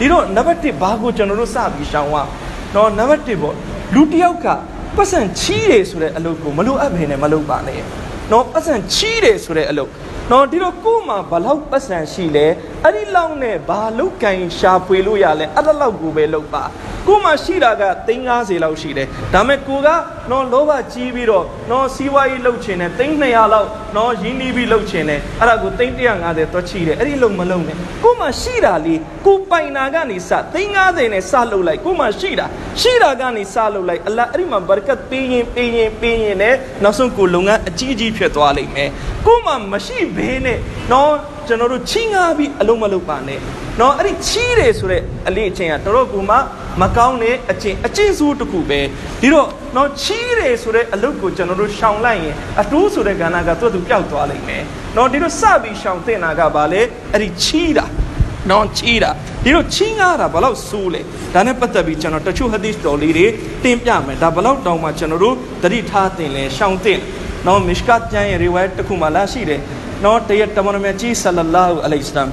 ဒီတော့နံပါတ်1ဘာကိုကျွန်တော်တို့စပြီးရှောင်ရနော်နံပါတ်1ပေါ့လူတစ်ယောက်ကပတ်စံချီးတယ်ဆိုတဲ့အလုပ်ကိုမလိုအပ်ဘဲနဲ့မလုပ်ပါနဲ့နော်ပတ်စံချီးတယ်ဆိုတဲ့အလုပ်နော်ဒီတော့ကို့မှာဘလောက်ပတ်စံရှိလဲအဲ့ဒီလောက်နဲ့ဘာလုတ်ကင်ရှာဖွေလို့ရလဲအဲ့လောက်ကိုပဲလုပ်ပါကို့မှာရှိတာက350လောက်ရှိတယ်ဒါပေမဲ့ကိုကနော်လောဘကြီးပြီးတော့နော်စီးပွားရေးလုပ်ချင်တယ်300လောက်နော်ရင်းနှီးပြီးလုပ်ချင်တယ်အဲ့ဒါကို350တွက်ချီတယ်အဲ့ဒီလုံမလုံနဲ့ကို့မှာရှိတာလေကိုပိုင်နာကနေစ350နဲ့စလုပ်လိုက်ကို့မှာရှိတာကနေစလုပ်လိုက်အလ္လာဟ်အဲ့ဒီမှာဘာရကတ်ပေးရင်နဲ့နောက်ဆုံးကိုလုံငန်းအကြီးကြီးဖြစ်သွားလိမ့်မယ်ကို့မှာမရှိဘဲနဲ့နော်ကျွန်တော်တို့ချီးငါပြီးအလုံးမလုပ်ပါနဲ့နော်အဲ့ဒီချီးတယ်ဆိုတဲ့အလေးအချင်းကတော်တော်ကိုမှမကောင်းတဲ့အကျင့်ဆိုးတစ်ခုပဲဒီတော့နော်ချီးတယ်ဆိုတဲ့အလုပ်ကိုကျွန်တော်တို့ရှောင်လိုက်ရင်အတိုးဆိုတဲ့ကဏ္ဍကသူ့ပျောက်သွားလိမ့်မယ်နော်ဒီတော့စပြီးရှောင်တင်တာကဘာလဲအဲ့ဒီချီးတာနော်ချီးတာဒီတော့ချီးငါတာဘလောက်ဆိုးလဲဒါနဲ့ပတ်သက်ပြီးကျွန်တော်တချို့ဟဒီစ်တော်လေးတွေတင်ပြမယ်ဒါဘလောက်တောင်မှကျွန်တော်တို့သတိထားတင်လဲရှောင်တင်နော်မစ်ကတ်ကျမ်းရဲ့ရီဝိုင်တစ်ခုမှလာရှိတယ်နော်တရက်တမန်တော်မြတ်ကြီးဆလလာဟူအလိုင်စလမ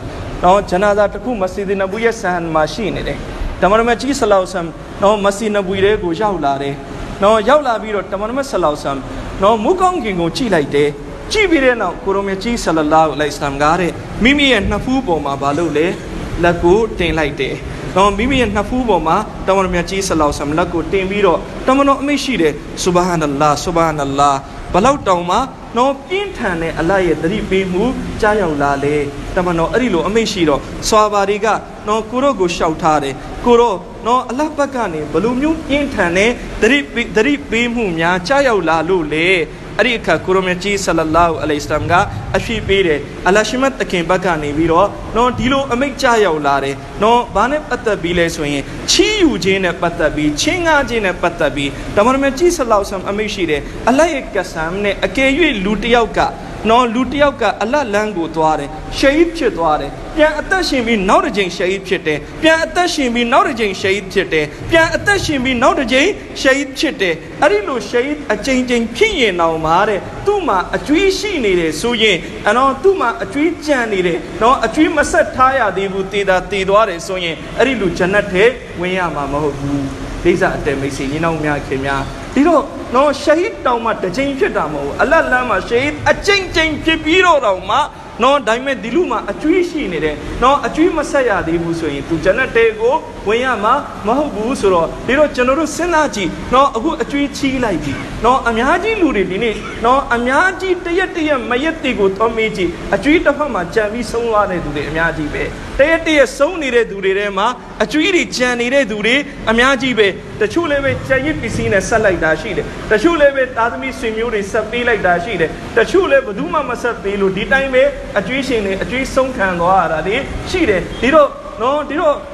်နော်ဂျနာဇာတစ်ခုမစဂျစ်နဘူရဲ့ဆန်မှာရှိနေတယ်တမန်တော်မြတ်ကြီးဆလောဆမ်နော်မစဂျစ်နဘူရဲ့ကိုရောက်လာတယ်နော်ရောက်လာပြီးတော့တမန်တော်မြတ်ဆလောဆမ်နော်မူကောင်းကင်ကိုကြည့်လိုက်တယ်ကြည့်ပြီးတဲ့နောက်ကိုရောမြတ်ကြီးဆလလာဟူအလိုင်စလမ်ကတဲ့မိမိရဲ့နှစ်ဖူးပေါ်မှာဘာလို့လဲလက်ကိုတင်လိုက်တယ်နော်မိမိရဲ့နှစ်ဖူးပေါ်မှာတမန်တော်မြတ်ကြီးဆလောဆမ်လက်ကိုတင်ပြီးတော့တမန်တော်အမိတ်ရှိတယ်ဆူဘဟာနလာဆူဘဟာနလာဘလောက်တောင်မှနော်ပြင်းထန်တဲ့အလ္လာဟ်ရဲ့သတိပေးမှုကြားရောက်လာလေတမန်တော်အဲ့ဒီလိုအမိတ်ရှိတော့ဆွာဘာတွေကနော်ကိုရောကိုရှောက်ထားတယ်ကိုရောနော်အလ္လာဟ်ဘက်ကနေဘလူမျိုးပြင်းထန်တဲ့သတိပေးမှုများကြားရောက်လာလို့လေအဲ့ဒီအခါကိုရောမြတ်ကြီးဆလလာဟူအလိုင်စလမ်ကအရှိပေးတယ်အလ္လာဟ်ရှိမတ်တခင်ဘက်ကနေပြီးတော့နော်ဒီလိုအမိတ်ကြားရောက်လာတယ်နော်ဘာနဲ့ပတ်သက်ပြီးလဲဆိုရင်ချီးယူခြင်းနဲ့ပတ်သက်ပြီးချင်းငါခြင်းနဲ့ပတ်သက်ပြီးတမန်တော်မြတ်ကြီးဆလောဆမ်အမိတ်ရှိတယ်အလ္လာဟ်ရဲ့ကဆမ်နဲ့အကယ်၍လူတစ်ယောက်ကအလ္လာဟ်လမ်းကိုသွားတယ်ရှဟီဒ်ဖြစ်သွားတယ်ပြန်အသက်ရှင်ပြီးနောက်တစ်ကြိမ်ရှဟီဒ်ဖြစ်တယ်ပြန်အသက်ရှင်ပြီးနောက်တစ်ကြိမ်ရှဟီဒ်ဖြစ်တယ်ပြန်အသက်ရှင်ပြီးနောက်တစ်ကြိမ်ရှဟီဒ်ဖြစ်တယ်အဲ့ဒီလိုရှဟီဒ်အကြိမ်ဖြစ်ရင်တော့မှာတဲ့သူ့မှာအကျွေးရှိနေတယ်ဆိုရင်သူ့မှာအကျွေးကြံနေတယ်နော်အကျွေးမဆက်ထားရသေးဘူးတည်သွားတယ်ဆိုရင်အဲ့ဒီလိုဂျန်နတ်ထဲဝင်ရမှာမဟုတ်ဘူးလိစာအတဲမိတ်ဆွေညီနောင်များခင်များဒီတော့နော်ရှဟီဒ်တောင်မှတစ်ချိန်ဖြစ်တာမဟုတ်ဘူးအလ္လာဟ်လမ်းမှာရှဟီဒ်အကြိမ်ဖြစ်ပြီးတော့မှနော်ဒါပေမဲ့ဒီလူမှာအကျွေးရှိနေတယ်နော်အကျွေးမဆက်ရသေးဘူးဆိုရင်သူဂျန်နတ်တဲကိုဝင်ရမှာမဟုတ်ဘူးဆိုတော့ဒီတော့ကျွန်တော်တို့စဉ်းစားကြည့်နော်အခုအကျွေးချီးလိုက်ပြီနော်အများကြီးလူတွေဒီနေ့နော်အများကြီးတရက်မရက်တီကိုသွားမေးကြည့်အကျွေးတစ်ဖက်မှာကြံပြီးဆုံးသွားတဲ့သူတွေအများကြီးပဲတရက်ဆုံးနေတဲ့သူတွေထဲမှာအကျွေးတွေကြံနေတဲ့သူတွေအများကြီးပဲတချို့လည်းပဲကြံရစ်ပစ္စည်းနဲ့ဆက်လိုက်တာရှိတယ်တချို့လည်းပဲသားသမီးဆွေမျိုးတွေဆက်ပေးလိုက်တာရှိတယ်တချို့လည်းဘယ်သူမှမဆက်ပေးလို့ဒီတိုင်းပဲအကျွေးရှင်တွေအကျွေးဆုံးခံသွားရတာတွေရှိတယ်ဒီတော့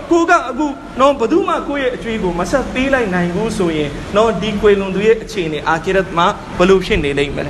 ကိုကအခုနော်ဘယ်သူမှကိုယ့်ရဲ့အကျွေးကိုမဆက်ပေးလိုက်နိုင်ဘူးဆိုရင်နော်ဒီကွေလွန်သူရဲ့အခြေအနေအာခိရတ်မှာဘယ်လိုဖြစ်နေလိမ့်မလ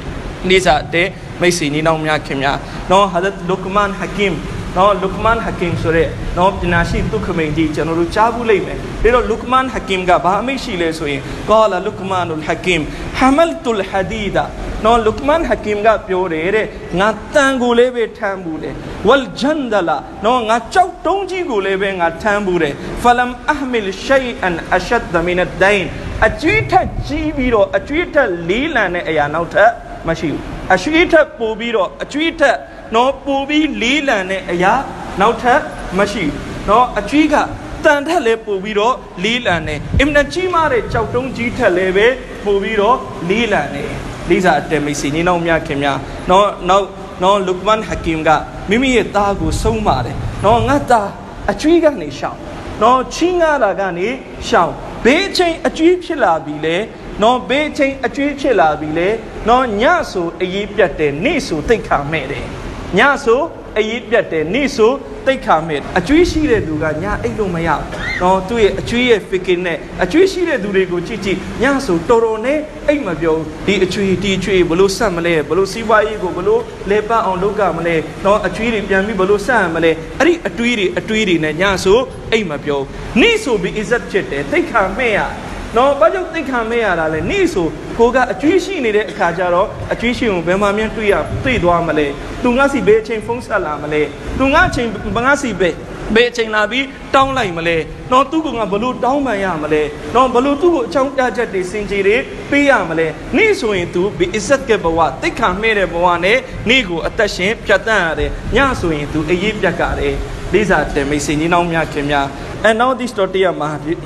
ဲနေစားတဲ့မိတ်ဆွေညီနောင်များခင်များနော်ဟာဇတ်လုကမန်ဟကင်နော်လုကမန်ဟကင်ဆိုတဲ့နော်ပညာရှိသူခမိန်ကြီးကျွန်တော်တို့ကြားဘူးလိမ့်မယ်ပြီးတော့လုကမန်ဟကင်ကဘာအမိတ်ရှိလဲဆိုရင်ကာလာလုကမန်ဟကင်ဟမလ်တူလ်ဟဒီဒါနော်လုကမန်ဟကင်ကပြောတယ်တဲ့ငါတန်ကိုလည်းပဲထမ်းဘူးတယ်ဝလ်ဂျန်ဒလာနော်ငါကြောက်တုံးကြီးကိုလည်းပဲငါထမ်းဘူးတယ်ဖလမ်အဟမီလ်ရှိအန်အရှဒ်မင်အဒ်ဒိုင်အကျွေးထက်ကြီးပြီးတော့အကျွေးထက်လေးလံတဲ့အရာနောက်ထပ်မရှိဘူးအကျွေးထက်ပိုပြီးတော့အကျွေးထက်နော်ပိုပြီးလေးလံတဲ့အရာနောက်ထပ်မရှိနော်အကျွေးကတန်ထက်လည်းပိုပြီးတော့လေးလံနေအင်မတန်ကြီးမားတဲ့ကြောက်တုံးကြီးထက်လည်းပဲပိုပြီးတော့လေးလံနေလိစာအတဲမိတ်ဆွေညီနောင်များခင်များနော်လုကမန်ဟကင်ကမိမိရဲ့သားကိုဆုံးပါတယ်နော်ငါသားအကျွေးကနေရှောင်နော်ချင်းငါတာကနေရှောင်ဘေးချင်းအကျွေးဖြစ်လာပြီလေနော်ဘေးချင်းအကျွေးဖြစ်လာပြီလေနော်ညဆိုအရေးပြတ်တယ်နေ့ဆိုတိတ်ခါမဲ့တယ်ညဆိုအရေးပြတ်တယ်နေ့ဆိုတိတ်ခါမဲ့အကျွေးရှိတဲ့သူကညအိတ်လို့မရနော်သူ့ရဲ့အကျွေးရဲ့ figure နဲ့အကျွေးရှိတဲ့သူတွေကိုကြည့်ညဆိုတော်နဲ့အိတ်မပြောဒီအကျွေးဘလို့ဆက်မလဲဘလို့စီးပွားရေးကိုဘလို့လဲပတ်အောင်လုပ်ကမလဲနော်အကျွေးတွေပြန်ပြီးဘလို့ဆက်ရမလဲအဲ့ဒီအတွေးတွေနဲ့ညဆိုအိတ်မပြောနေ့ဆိုပြီး izzat ဖြစ်တယ်တိတ်ခါမဲ့ရနော်ဘာကြောင့်သိခံမဲ့ရတာလဲနေ့ဆိုကိုကအကျွေးရှိနေတဲ့အခါကျတော့အကျွေးရှိကိုဘယ်မှတွေ့သွားမလဲသူငါစီဘယ်အချိန်ဖုန်းဆက်လာမလဲသူငါအချိန်ငါစီဘယ် ဘေးချိန်လာပြီးတောင်းလိုက်မလဲနော်သူကငါဘလို့တောင်းပန်ရမလဲနော်ဘလို့သူ့ကိုအချောင်းပြချက်တွေစင်ကြေတွေပေးရမလဲနေ့ဆိုရင် तू ဘီအစ်ဇတ်ကဘဝတိတ်ခါမဲ့တဲ့ဘဝနဲ့နေ့ကိုအသက်ရှင်ဖြတ်တန်းရတယ်ညဆိုရင် तू အေးပြတ်ကြတယ်လေးစားတယ်မိတ်ဆွေညီနောင်များခင်များAnd now this story of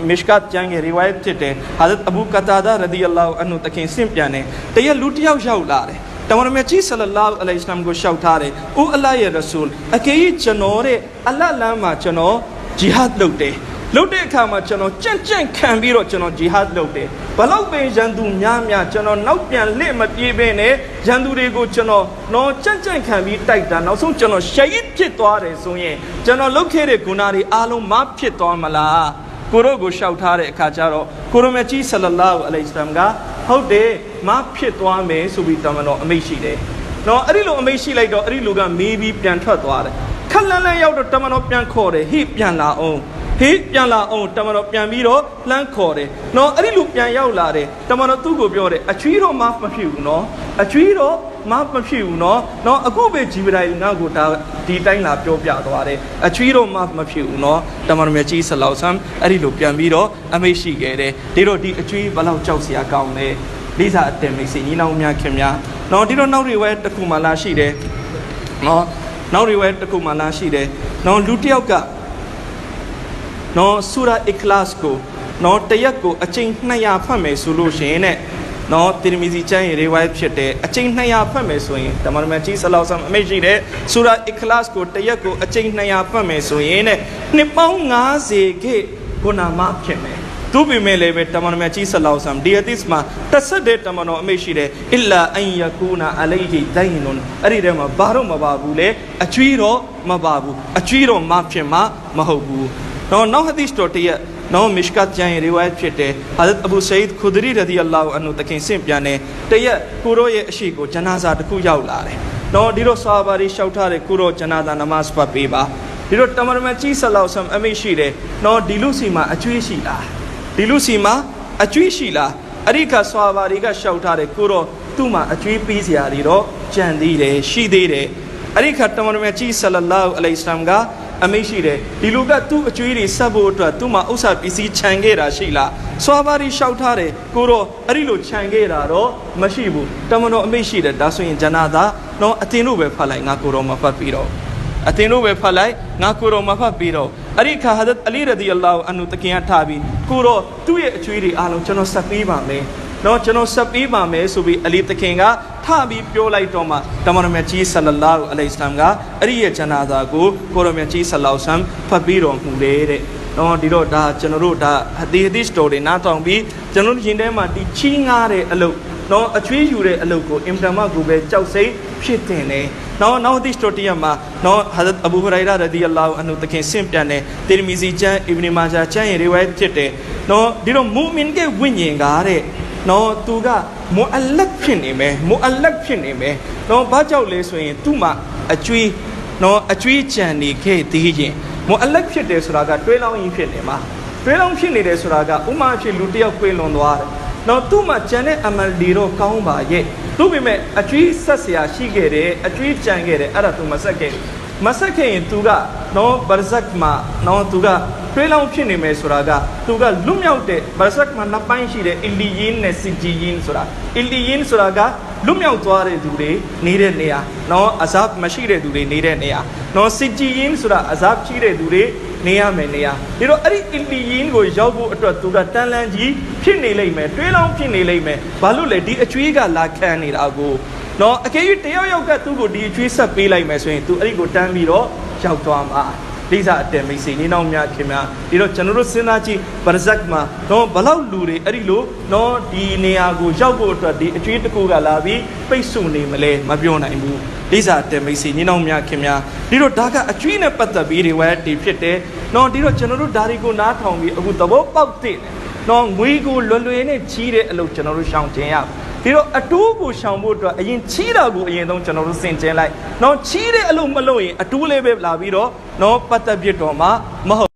Mishkat Jang riwayat ဖြစ်တယ် Hazrat Abu Qatada radiyallahu anhu တခင်ဆင့်ပြန်တယ်တရက်လူတစ်ယောက်ရောက်လာတယ်တမန်တော်မြတ်ကြီးဆလလောလ္လဟ်အလိုင်ဝါဆလမ်ကိုရှောက်ထားတယ်အိုအလ္လာဟ်ရဲ့ရဆူလ်အကယ်၍ကျွန်တော်တဲ့အလ္လာဟ်လမ်းမှာကျွန်တော်ဂျီဟတ်လုပ်တယ်လုပ်တဲ့အခါမှာကျွန်တော်ကြန့်ကြန့်ခံပြီးတော့ကျွန်တော်ဂျီဟတ်လုပ်တယ်ဘလောက်ပင်ရန်သူများများကျွန်တော်နောက်ပြန်လှည့်မပြေးဘဲနဲ့ရန်သူတွေကိုကျွန်တော်တော့ကြန့်ကြန့်ခံပြီးတိုက်တာနောက်ဆုံးကျွန်တော်ရှဟီဒ်ဖြစ်သွားတယ်ဆိုရင်ကျွန်တော်လုပ်ခဲ့တဲ့ဂုဏတွေအားလုံးမဖြစ်သွားမလားကိုရောကိုရှောက်ထားတဲ့အခါကျတော့ကိုရောမြတ်ကြီးဆလလောလ္လဟ်အလိုင်ဝါဆလမ်ကဟုတ်တယ်မဖြစ်သွားမယ်ဆိုပြီးတမန်တော်အမိန့်ရှိတယ်နော်အဲ့ဒီလိုအမိန့်ရှိလိုက်တော့အဲ့ဒီလူကမေးပြီးပြန်ထွက်သွားတယ်ခက်လန်းလန်းရောက်တော့တမန်တော်ပြန်ခေါ်တယ်ဟိပြန်လာအောင်ဟေးပြန်လာအောင်တမန်တော်ပြန်ပြီးတော့လှမ်းခေါ်တယ်နော်အဲ့ဒီလူပြန်ရောက်လာတယ်တမန်တော်သူ့ကိုပြောတယ်အချွေးတော့မဖြစ်ဘူးနော်အချွေးတော့မဖြစ်ဘူးနော်နော်အခုပဲဂျီဘရာအီလ်ငါ့ကိုဒါဒီတိုင်းလာပြောပြသွားတယ်အချွေးတော့မဖြစ်ဘူးနော်တမန်တော်မြတ်ကြီးဆလောလ္လဟ်အဲ့ဒီလိုပြန်ပြီးတော့အမိန့်ရှိခဲ့တယ်ဒီတော့ဒီအချွေးဘယ်လောက်ကြောက်စရာကောင်းလဲလေးစားအတယ်မိတ်ဆွေညီနောင်များခင်များနော်ဒီတော့နောက်တွေဝဲတစ်ခုမှလာရှိတယ်နော်နောက်တွေဝဲတစ်ခုမှလာရှိတယ်နော်လူတစ်ယောက်ကနော်ဆူရာအစ်ခလာစ်ကိုနော်တရက်ကိုအချိန်200ဖတ်မယ်ဆိုလို့ရှိရင်နဲ့နော်တီရမီဇီကျမ်းရဲ့ရေဝိုင်းဖြစ်တဲ့အချိန်200ဖတ်မယ်ဆိုရင်တမန်တော်မြတ်ကြီးဆလောလ္လဟ်အမိန့်ရှိတဲ့ဆူရာအစ်ခလာစ်ကိုတရက်ကိုအချိန်200ဖတ်မယ်ဆိုရင်နဲ့နှစ်ပေါင်း50ခေတ်ဂုဏမဖြစ်မယ်သူပေမဲ့လည်းပဲတမန်တော်မြတ်ကြီးဆလောလ္လဟ်ဒီဟဒီသ်မှာတဆက်တဲ့တမန်တော်အမိန့်ရှိတယ်အီလာအန်ယကူနာအလိုင်ဟီဒိုင်နွန်အဲ့ဒီထဲမှာဘာတော့မပါဘူးလေအချွေးတော့မပါဘူးအချွေးတော့မဖြစ်မှာမဟုတ်ဘူးနော်နောက်ဟဒီသ်တော်တည်းနော်မishkatကျမ်းရဲ့ရီဝိုင်းဖြစ်တယ်ဟာဇတ်အဘူဆအီဒ်ခူဒရီရဒီအလာဟူအန်ဟူတခင်ဆင့်ပြန်တယ်တရက်ကိုရောရဲ့အရှိကိုဂျနာဇာတစ်ခုရောက်လာတယ်နော်ဒီတော့ဆာဟာဘာတွေရှောက်ထားတဲ့ကိုရောဂျနာဇာနမတ်ဖတ်ပေးပါဒီတော့တမန်တော်မြတ်ကြီးဆလောလ္လဟ်အမိန့်ရှိတယ်နော်ဒီလူစီမှာအကျွေးရှိလားဒီလူစီမှာအကျွေးရှိလားအဲ့ဒီကဆာဟာဘာတွေကရှောက်ထားတဲ့ကိုရောသူ့မှာအကျွေးပေးစရာတွေတော့ကြံသေးတယ်ရှိသေးတယ်အဲ့ဒီကတမန်တော်မြတ်ကြီးဆလလောလ္လဟ်အလိုင်ဝါဆလမ်ကအမိန့်ရှိတယ်ဒီလူကသူ့အကျွေးတွေဆက်ဖို့အတွက်သူ့မှာဥစ္စာပစ္စည်းခြံခဲ့တာရှိလားဆွာဘာတွေရှောက်ထားတယ်ကိုတော့အဲ့ဒီလိုခြံခဲ့တာတော့မရှိဘူးတမန်တော်အမိန့်ရှိတယ်ဒါဆိုရင်ဂျနာသာတော့အတင်းတို့ပဲဖတ်လိုက်ငါကိုတော့မဖတ်ပြီးတော့အတင်းတို့ပဲဖတ်လိုက်ငါကိုတော့မဖတ်ပြီးတော့အဲ့ဒီခါဟဒတ်အလီရဒီအလာဟူအန်ဟူတခင်ကထားပြီးကိုတော့သူ့ရဲ့အကျွေးတွေအားလုံးကျွန်တော်ဆက်ပေးပါမယ်နော်ကျွန်တော်ဆက်ပေးပါမယ်ဆိုပြီးအလီတခင်ကထပြီးပြောလိုက်တော့မှတမန်တော်မြတ်ကြီးဆလလောလ္လဟ်အလိုင်ဝါဆလမ်ကအဲ့ဒီရဲ့ဂျနာဇာကိုကိုရောမြတ်ကြီးဆလောလ္လဟ်ဆမ်ဖတ်ပြီးတော်မူလေတဲ့နော်ဒီတော့ဒါကျွန်တော်တို့ဒါဟဒီစတိုရီနားထောင်ပြီးကျွန်တော်တို့ရင်ထဲမှာဒီချီးငားတဲ့အလုပ်နော်အချွေးယူတဲ့အလုပ်ကိုအင်တာမတ်ကိုပဲကြောက်စိတ်ဖြစ်တင်တယ်နောက်ဒီစတိုရီမှာနော်ဟာဇတ်အဘူဟူရိုင်ရာရဒီအလာဟူအန်ဟူတခင်ဆင့်ပြန်တယ်တီရမီဇီကျမ်းအီဘနီမာဂျာကျမ်းရဲ့ရီဝိုင်းဖြစ်တယ်နော်ဒီတော့မူမင်ကဝိညာဉ်ကားတဲ့နော်သူကမူအလက်ဖြစ်နေမယ်မူအလက်ဖြစ်နေမယ်နော်ဘာကြောက်လဲဆိုရင်သူ့မှာအကျွေးနော်အကျွေးကြံနေခဲ့သေးခြင်းမူအလက်ဖြစ်တယ်ဆိုတာကတွဲလောင်းရင်ဖြစ်နေမှာတွဲလောင်းဖြစ်နေတယ်ဆိုတာကဥမာဖြစ်လူတစ်ယောက်ခွေလွန်သွားတယ်နော်သူ့မှာကြံတဲ့အမလ်ဒီတော့ကောင်းပါရဲ့သူ့ပေမဲ့အကျွေးဆက်เสียရှိခဲ့တယ်အကျွေးကြံခဲ့တယ်အဲ့ဒါသူမဆက်ခဲ့မဆက်ခဲ့ရင်သူကနော်ဘာဇက်မှာနော်သူကတွဲလောင်းဖြစ်နေမယ်ဆိုတာကသူကလွတ်မြောက်တဲ့ဘာဇက်မှာနှစ်ပိုင်းရှိတယ်အီလီယင်းနဲ့စစ်ဂျီယင်းဆိုတာအီလီယင်းဆိုတာကလွတ်မြောက်သွားတဲ့သူတွေနေတဲ့နေရာနော်အဇပ်မရှိတဲ့သူတွေနေတဲ့နေရာနော်စစ်ဂျီယင်းဆိုတာအဇပ်ရှိတဲ့သူတွေနေရမယ်နေရာဒီတော့အဲ့ဒီအီလီယင်းကိုရောက်ဖို့အတွက်သူကတန်လန်းကြီးဖြစ်နေလိမ့်မယ်တွဲလောင်းဖြစ်နေလိမ့်မယ်ဘာလို့လဲဒီအကျွေးကလာခံနေတာကိုနော်အကယ်၍တယောက်ယောက်ကသူ့ကိုဒီအကျွေးဆက်ပေးလိုက်မယ်ဆိုရင်သူအဲ့ဒီကိုတန်းပြီးတော့ရောက်သွားမှာလိစာအတယ်မိတ်ဆွေညီနောင်များခင်များဒီတော့ကျွန်တော်တို့စဉ်းစားကြည့်ဘာဇက်မှာတော့ဘလောက်လူတွေအဲ့ဒီလိုတော့ဒီနေရာကိုရောက်ဖို့အတွက်ဒီအကျွေးတစ်ခုကလာပြီးပိတ်ဆို့နေမလဲမပြောနိုင်ဘူးလိစာအတယ်မိတ်ဆွေညီနောင်များခင်များဒီတော့ဒါကအကျွေးနဲ့ပတ်သက်ပြီးတွေဝဲဒီဖြစ်တယ်နော်ဒီတော့ကျွန်တော်တို့ဒါတွေကိုနားထောင်ပြီးအခုသဘောပေါက်တဲ့နော်ငွေကိုလွယ်လွယ်နဲ့ချီးတဲ့အလုပ်ကျွန်တော်တို့ရှောင်ကျင်ရဒီတော့အတိုးကိုရှောင်ဖို့အတွက်အရင်ချီးတာကိုအရင်ဆုံးကျွန်တော်တို့စင်ကျင်လိုက်နော်ချီးတဲ့အလုပ်မလုပ်ရင်အတိုးလေးပဲလာပြီးတော့နော်ပတ်သက်ပြစ်တော်မှာမဟုတ်